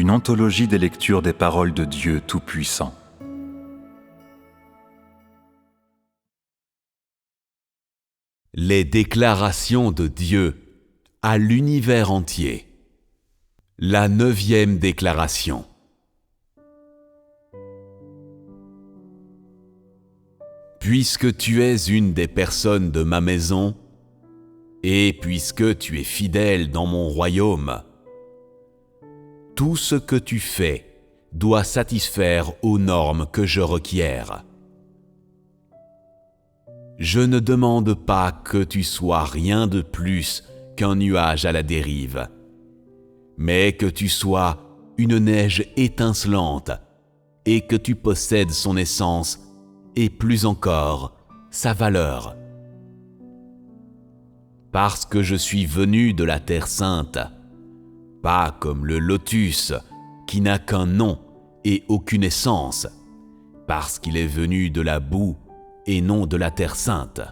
une anthologie des lectures des paroles de Dieu Tout-Puissant. Les déclarations de Dieu à l'univers entier. La 9e déclaration. Puisque tu es une des personnes de ma maison, et puisque tu es fidèle dans mon royaume, tout ce que tu fais doit satisfaire aux normes que je requiers. Je ne demande pas que tu sois rien de plus qu'un nuage à la dérive, mais que tu sois une neige étincelante et que tu possèdes son essence et plus encore sa valeur. Parce que je suis venu de la Terre Sainte, pas comme le lotus qui n'a qu'un nom et aucune essence, parce qu'il est venu de la boue et non de la Terre Sainte.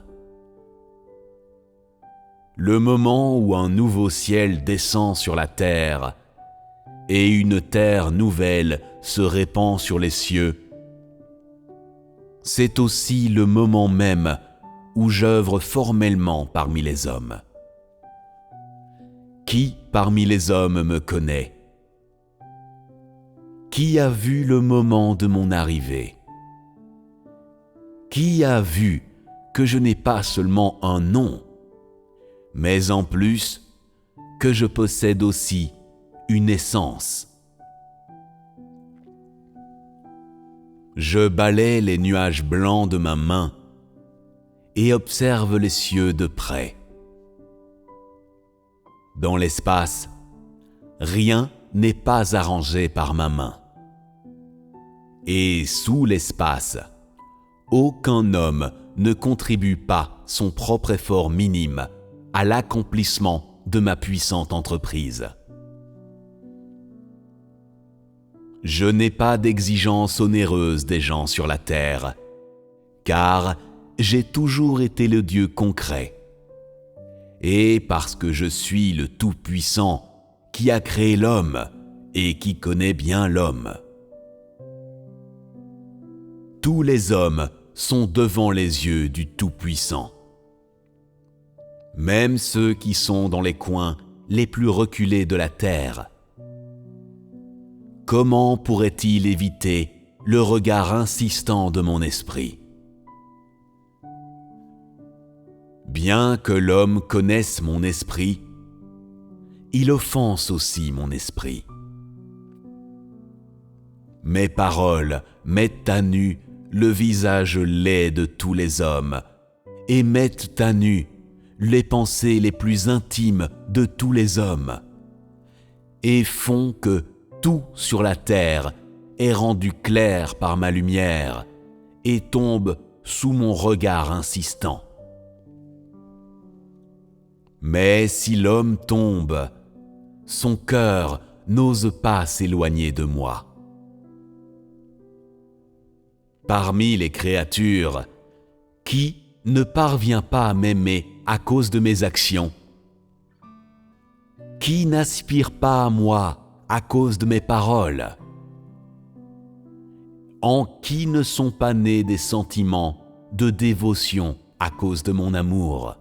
Le moment où un nouveau ciel descend sur la terre et une terre nouvelle se répand sur les cieux, c'est aussi le moment même où j'œuvre formellement parmi les hommes. Qui parmi les hommes me connaît? Qui a vu le moment de mon arrivée? Qui a vu que je n'ai pas seulement un nom, mais en plus que je possède aussi une essence? Je balaie les nuages blancs de ma main et observe les cieux de près. Dans l'espace, rien n'est pas arrangé par ma main. Et sous l'espace, aucun homme ne contribue pas son propre effort minime à l'accomplissement de ma puissante entreprise. Je n'ai pas d'exigence onéreuse des gens sur la terre, car j'ai toujours été le Dieu concret. Et parce que je suis le Tout-Puissant qui a créé l'homme et qui connaît bien l'homme. Tous les hommes sont devant les yeux du Tout-Puissant. Même ceux qui sont dans les coins les plus reculés de la terre. Comment pourrait-il éviter le regard insistant de mon esprit? Bien que l'homme connaisse mon esprit, il offense aussi mon esprit. Mes paroles mettent à nu le visage laid de tous les hommes et mettent à nu les pensées les plus intimes de tous les hommes et font que tout sur la terre est rendu clair par ma lumière et tombe sous mon regard insistant. Mais si l'homme tombe, son cœur n'ose pas s'éloigner de moi. Parmi les créatures, qui ne parvient pas à m'aimer à cause de mes actions? Qui n'aspire pas à moi à cause de mes paroles? En qui ne sont pas nés des sentiments de dévotion à cause de mon amour?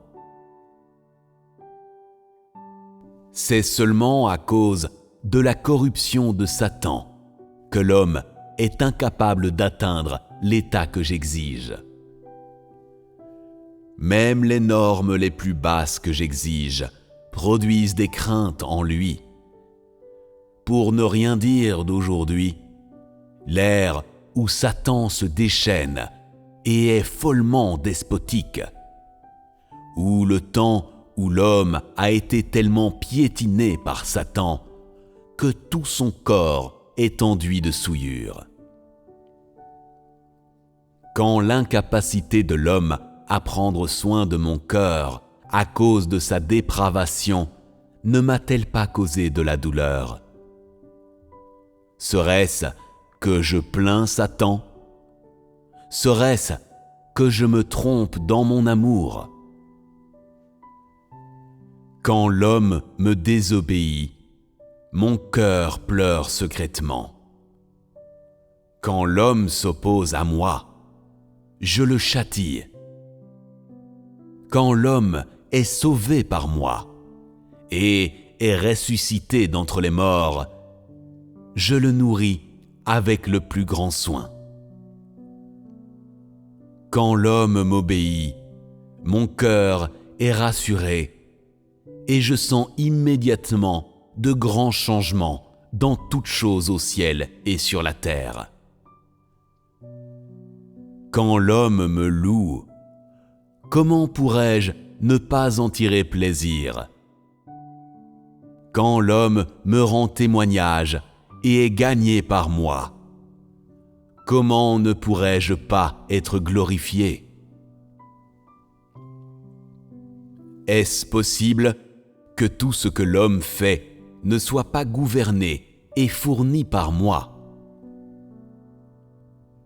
C'est seulement à cause de la corruption de Satan que l'homme est incapable d'atteindre l'état que j'exige. Même les normes les plus basses que j'exige produisent des craintes en lui. Pour ne rien dire d'aujourd'hui, l'ère où Satan se déchaîne et est follement despotique, où le temps où l'homme a été tellement piétiné par Satan que tout son corps est enduit de souillure. Quand l'incapacité de l'homme à prendre soin de mon cœur à cause de sa dépravation ne m'a-t-elle pas causé de la douleur? Serait-ce que je plains Satan? Serait-ce que je me trompe dans mon amour? Quand l'homme me désobéit, mon cœur pleure secrètement. Quand l'homme s'oppose à moi, je le châtie. Quand l'homme est sauvé par moi et est ressuscité d'entre les morts, je le nourris avec le plus grand soin. Quand l'homme m'obéit, mon cœur est rassuré et je sens immédiatement de grands changements dans toutes choses au ciel et sur la terre. Quand l'homme me loue, comment pourrais-je ne pas en tirer plaisir? Quand l'homme me rend témoignage et est gagné par moi, comment ne pourrais-je pas être glorifié? Est-ce possible que tout ce que l'homme fait ne soit pas gouverné et fourni par moi?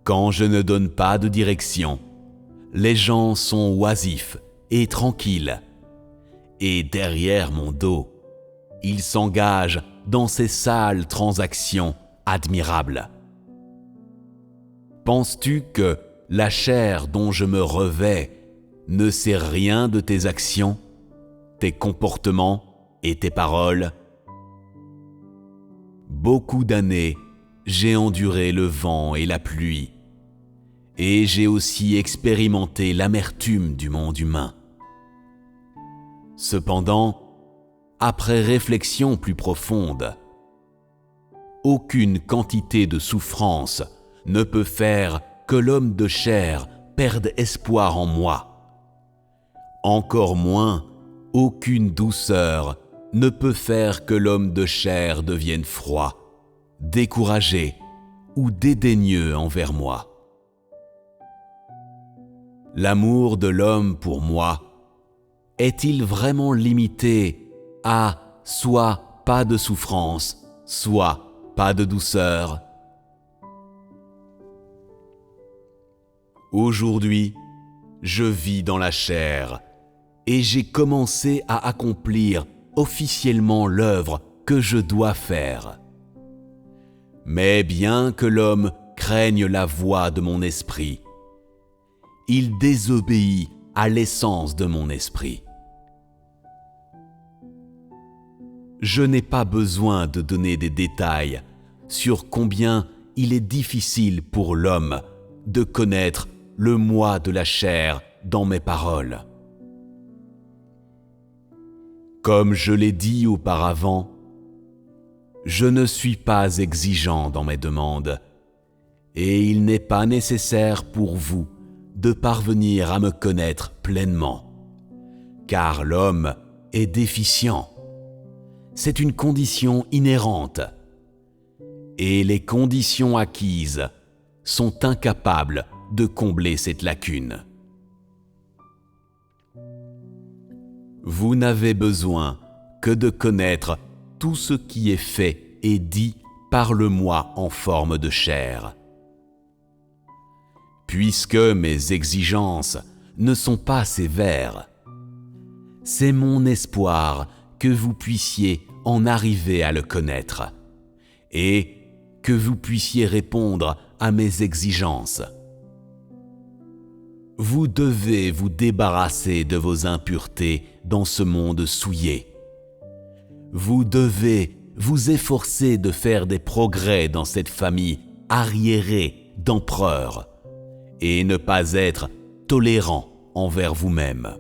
Quand je ne donne pas de direction, les gens sont oisifs et tranquilles, et derrière mon dos, ils s'engagent dans ces sales transactions admirables. Penses-tu que la chair dont je me revêts ne sait rien de tes actions, tes comportements et tes paroles? Beaucoup d'années, j'ai enduré le vent et la pluie, et j'ai aussi expérimenté l'amertume du monde humain. Cependant, après réflexion plus profonde, aucune quantité de souffrance ne peut faire que l'homme de chair perde espoir en moi. Encore moins, aucune douceur ne peut faire que l'homme de chair devienne froid, découragé ou dédaigneux envers moi. L'amour de l'homme pour moi est-il vraiment limité à soit pas de souffrance, soit pas de douceur? Aujourd'hui, je vis dans la chair et j'ai commencé à accomplir officiellement l'œuvre que je dois faire. Mais bien que l'homme craigne la voix de mon esprit, il désobéit à l'essence de mon esprit. Je n'ai pas besoin de donner des détails sur combien il est difficile pour l'homme de connaître le moi de la chair dans mes paroles. Comme je l'ai dit auparavant, je ne suis pas exigeant dans mes demandes, et il n'est pas nécessaire pour vous de parvenir à me connaître pleinement, car l'homme est déficient. C'est une condition inhérente, et les conditions acquises sont incapables de combler cette lacune. Vous n'avez besoin que de connaître tout ce qui est fait et dit par le moi en forme de chair. Puisque mes exigences ne sont pas sévères, c'est mon espoir que vous puissiez en arriver à le connaître et que vous puissiez répondre à mes exigences. Vous devez vous débarrasser de vos impuretés dans ce monde souillé. Vous devez vous efforcer de faire des progrès dans cette famille arriérée d'empereurs et ne pas être tolérant envers vous-même.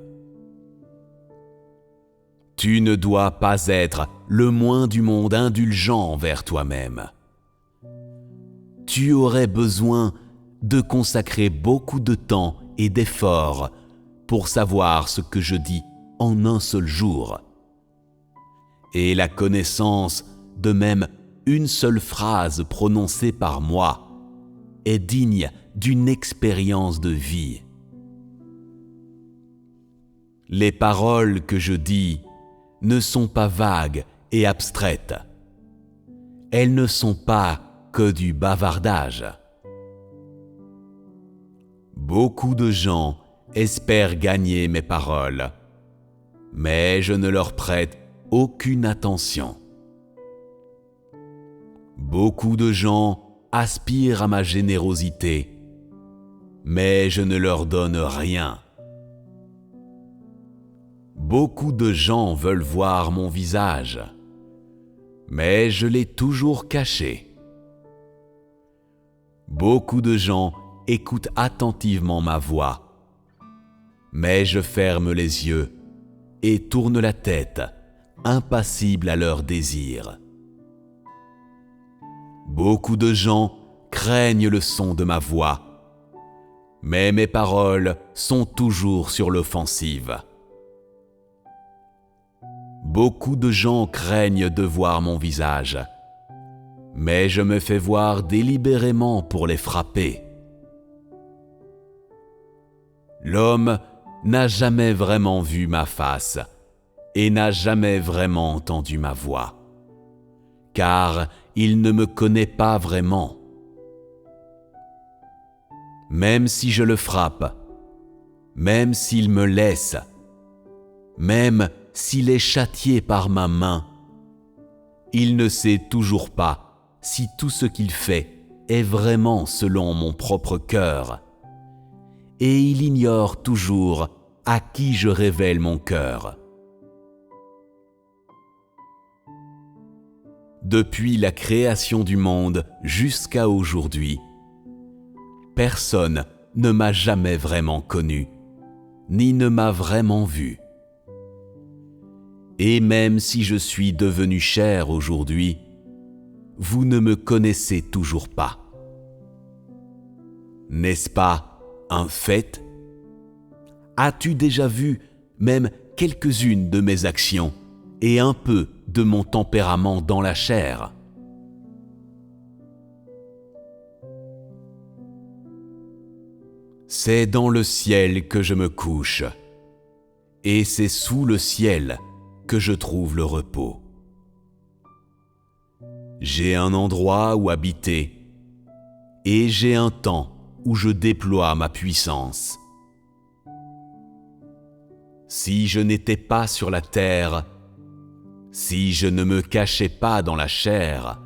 Tu ne dois pas être le moins du monde indulgent envers toi-même. Tu aurais besoin de consacrer beaucoup de temps et d'efforts pour savoir ce que je dis en un seul jour. Et la connaissance de même une seule phrase prononcée par moi est digne d'une expérience de vie. Les paroles que je dis ne sont pas vagues et abstraites. Elles ne sont pas que du bavardage. Beaucoup de gens espèrent gagner mes paroles, mais je ne leur prête aucune attention. Beaucoup de gens aspirent à ma générosité, mais je ne leur donne rien. Beaucoup de gens veulent voir mon visage, mais je l'ai toujours caché. Beaucoup de gens écoutent attentivement ma voix, mais je ferme les yeux et tourne la tête, impassible à leurs désirs. Beaucoup de gens craignent le son de ma voix, mais mes paroles sont toujours sur l'offensive. Beaucoup de gens craignent de voir mon visage, mais je me fais voir délibérément pour les frapper. L'homme n'a jamais vraiment vu ma face et n'a jamais vraiment entendu ma voix, car il ne me connaît pas vraiment. Même si je le frappe, même s'il me laisse, même s'il est châtié par ma main, il ne sait toujours pas si tout ce qu'il fait est vraiment selon mon propre cœur, et il ignore toujours à qui je révèle mon cœur. Depuis la création du monde jusqu'à aujourd'hui, personne ne m'a jamais vraiment connu, ni ne m'a vraiment vu. Et même si je suis devenu chair aujourd'hui, vous ne me connaissez toujours pas. N'est-ce pas un fait? As-tu déjà vu même quelques-unes de mes actions et un peu de mon tempérament dans la chair? C'est dans le ciel que je me couche, et c'est sous le ciel que je trouve le repos. J'ai un endroit où habiter, et j'ai un temps où je déploie ma puissance. Si je n'étais pas sur la terre, si je ne me cachais pas dans la chair,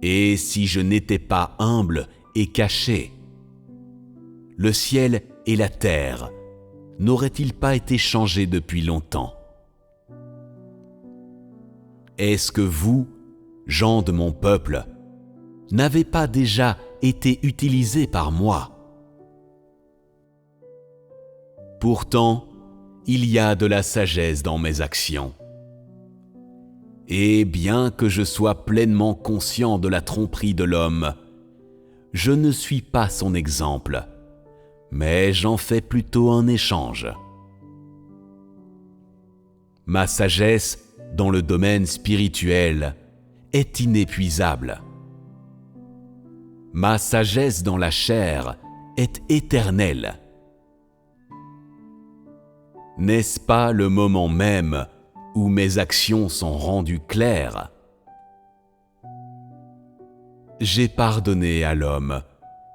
et si je n'étais pas humble et caché, le ciel et la terre n'auraient-ils pas été changés depuis longtemps? Est-ce que vous, gens de mon peuple, n'avez pas déjà été utilisés par moi? Pourtant, il y a de la sagesse dans mes actions. Et bien que je sois pleinement conscient de la tromperie de l'homme, je ne suis pas son exemple, mais j'en fais plutôt un échange. Ma sagesse dans le domaine spirituel est inépuisable. Ma sagesse dans la chair est éternelle. N'est-ce pas le moment même où mes actions sont rendues claires? J'ai pardonné à l'homme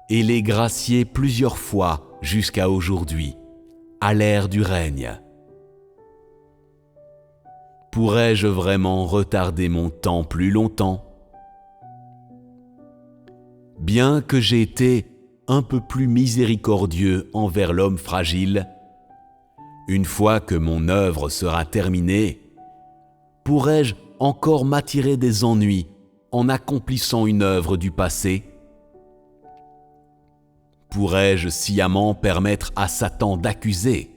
et l'ai gracié plusieurs fois jusqu'à aujourd'hui, à l'ère du règne. Pourrais-je vraiment retarder mon temps plus longtemps? Bien que j'ai été un peu plus miséricordieux envers l'homme fragile, une fois que mon œuvre sera terminée, pourrais-je encore m'attirer des ennuis en accomplissant une œuvre du passé? Pourrais-je sciemment permettre à Satan d'accuser?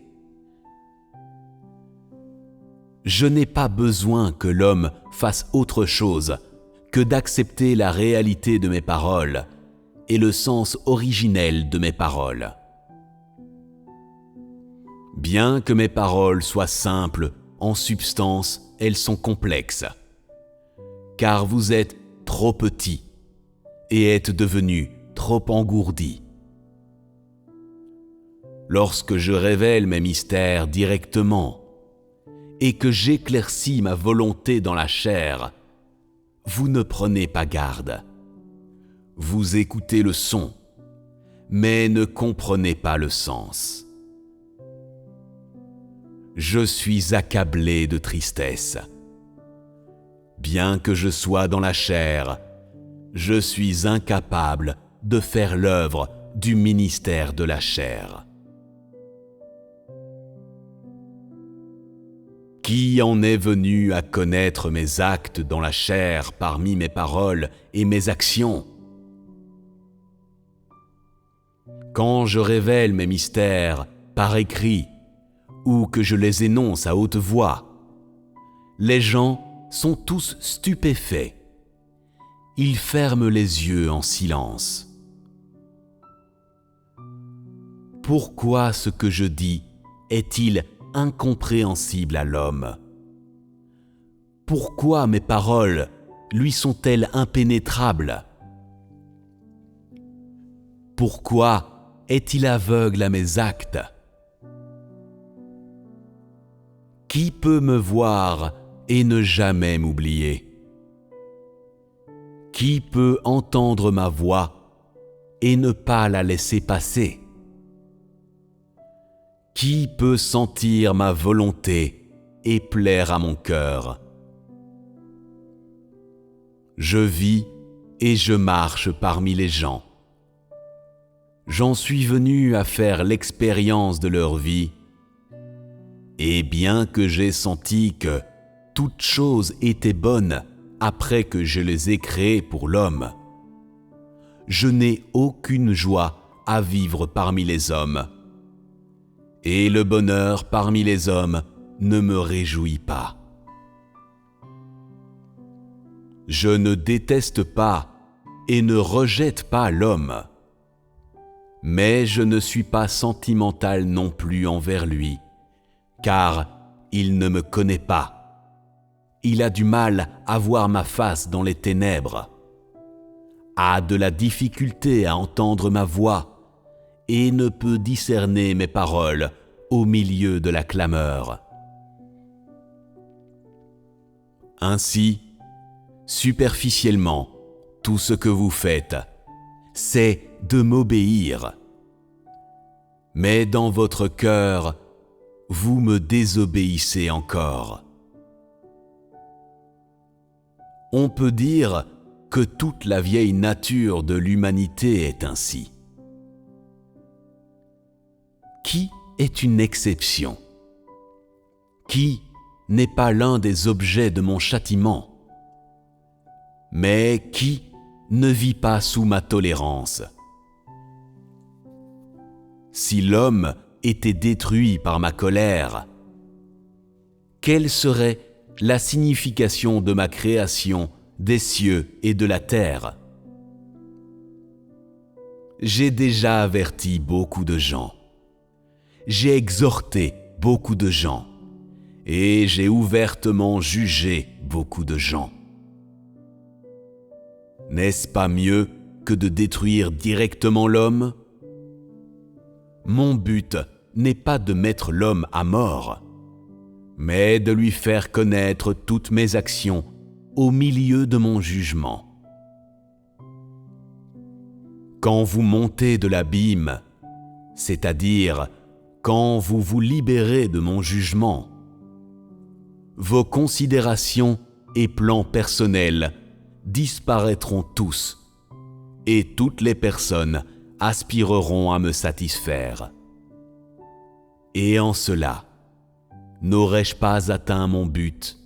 Je n'ai pas besoin que l'homme fasse autre chose que d'accepter la réalité de mes paroles et le sens originel de mes paroles. Bien que mes paroles soient simples, en substance, elles sont complexes, car vous êtes trop petits et êtes devenus trop engourdis. Lorsque je révèle mes mystères directement et que j'éclaircis ma volonté dans la chair, vous ne prenez pas garde. Vous écoutez le son, mais ne comprenez pas le sens. Je suis accablé de tristesse. Bien que je sois dans la chair, je suis incapable de faire l'œuvre du ministère de la chair. Qui en est venu à connaître mes actes dans la chair parmi mes paroles et mes actions? Quand je révèle mes mystères par écrit ou que je les énonce à haute voix, les gens sont tous stupéfaits. Ils ferment les yeux en silence. Pourquoi ce que je dis est-il incompréhensible à l'homme? Pourquoi mes paroles lui sont-elles impénétrables? Pourquoi est-il aveugle à mes actes? Qui peut me voir et ne jamais m'oublier? Qui peut entendre ma voix et ne pas la laisser passer? Qui peut sentir ma volonté et plaire à mon cœur? Je vis et je marche parmi les gens. J'en suis venu à faire l'expérience de leur vie, et bien que j'ai senti que toute chose était bonne après que je les ai créées pour l'homme, je n'ai aucune joie à vivre parmi les hommes, et le bonheur parmi les hommes ne me réjouit pas. Je ne déteste pas et ne rejette pas l'homme, mais je ne suis pas sentimental non plus envers lui, car il ne me connaît pas. Il a du mal à voir ma face dans les ténèbres, a de la difficulté à entendre ma voix et ne peut discerner mes paroles au milieu de la clameur. Ainsi, superficiellement, tout ce que vous faites, c'est de m'obéir. Mais dans votre cœur, vous me désobéissez encore. On peut dire que toute la vieille nature de l'humanité est ainsi. Qui est une exception? Qui n'est pas l'un des objets de mon châtiment? Mais qui ne vit pas sous ma tolérance? Si l'homme était détruit par ma colère, quelle serait la signification de ma création des cieux et de la terre? J'ai déjà averti beaucoup de gens. J'ai exhorté beaucoup de gens et j'ai ouvertement jugé beaucoup de gens. N'est-ce pas mieux que de détruire directement l'homme? Mon but n'est pas de mettre l'homme à mort, mais de lui faire connaître toutes mes actions au milieu de mon jugement. Quand vous montez de l'abîme, c'est-à-dire quand vous vous libérez de mon jugement, vos considérations et plans personnels disparaîtront tous, et toutes les personnes aspireront à me satisfaire. Et en cela, n'aurais-je pas atteint mon but?